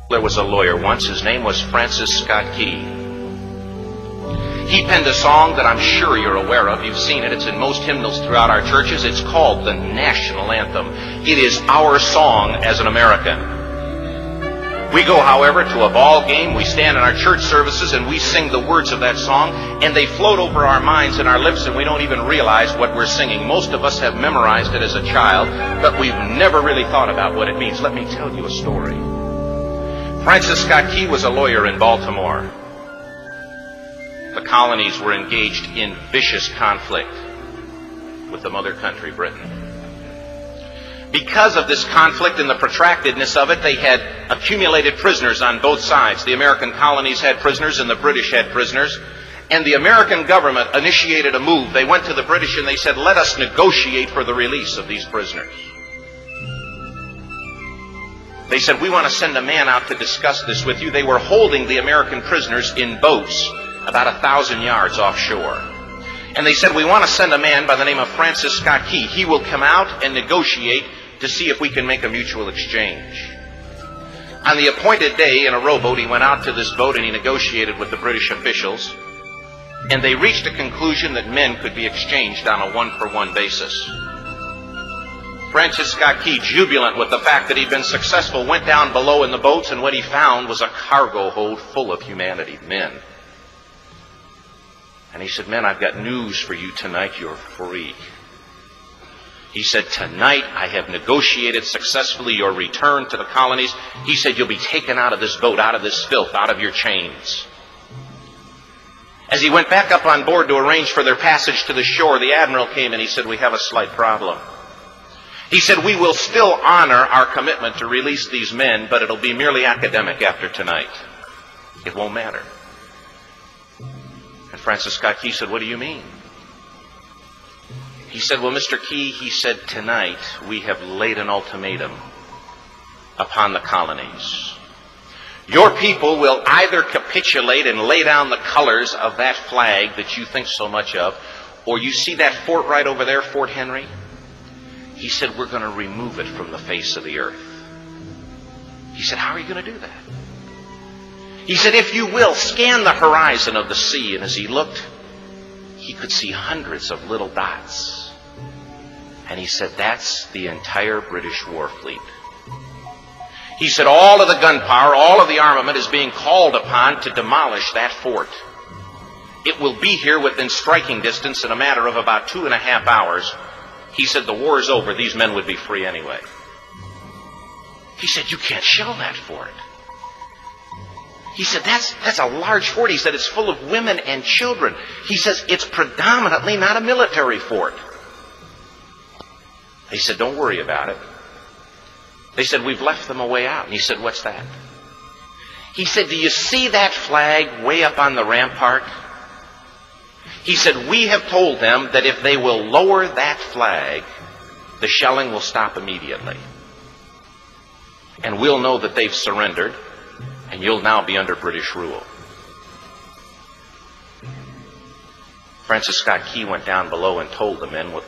There was a lawyer once. His name was Francis Scott Key. He penned a song that I'm sure you're aware of. You've seen it. It's in most hymnals throughout our churches. It's called the National Anthem. It is our song as an American. We go, however, to a ball game. We stand in our church services and we sing the words of that song, and they float over our minds and our lips, and we don't even realize what we're singing. Most of us have memorized it as a child, but we've never really thought about what it means. Let me tell you a story. Francis Scott Key was a lawyer in Baltimore. The colonies were engaged in vicious conflict with the mother country, Britain. Because of this conflict and the protractedness of it, they had accumulated prisoners on both sides. The American colonies had prisoners and the British had prisoners. And the American government initiated a move. They went to the British and they said, let us negotiate for the release of these prisoners. They said, we want to send a man out to discuss this with you. They were holding the American prisoners in boats about 1,000 yards offshore. And they said, we want to send a man by the name of Francis Scott Key. He will come out and negotiate to see if we can make a mutual exchange. On the appointed day, in a rowboat, he went out to this boat and he negotiated with the British officials. And they reached a conclusion that men could be exchanged on a one-for-one basis. Francis Scott Key, jubilant with the fact that he'd been successful, went down below in the boats, and what he found was a cargo hold full of humanity, men. And he said, men, I've got news for you tonight. You're free. He said, tonight I have negotiated successfully your return to the colonies. He said, you'll be taken out of this boat, out of this filth, out of your chains. As he went back up on board to arrange for their passage to the shore, the admiral came and he said, we have a slight problem. He said, we will still honor our commitment to release these men, but it'll be merely academic after tonight. It won't matter. And Francis Scott Key said, what do you mean? He said, well, Mr. Key, he said, tonight we have laid an ultimatum upon the colonies. Your people will either capitulate and lay down the colors of that flag that you think so much of, or you see that fort right over there, Fort Henry? He said, we're going to remove it from the face of the earth. He said, how are you going to do that? He said, if you will, scan the horizon of the sea. And as he looked, he could see hundreds of little dots. And he said, that's the entire British war fleet. He said, all of the gunpowder, all of the armament is being called upon to demolish that fort. It will be here within striking distance in a matter of about 2.5 hours. He said, the war is over. These men would be free anyway. He said, you can't shell that fort. He said, that's a large fort. He said, it's full of women and children. He says, it's predominantly not a military fort. He said, don't worry about it. They said, we've left them a way out. And he said, what's that? He said, do you see that flag way up on the rampart? He said, we have told them that if they will lower that flag, the shelling will stop immediately. And we'll know that they've surrendered, and you'll now be under British rule. Francis Scott Key went down below and told the men what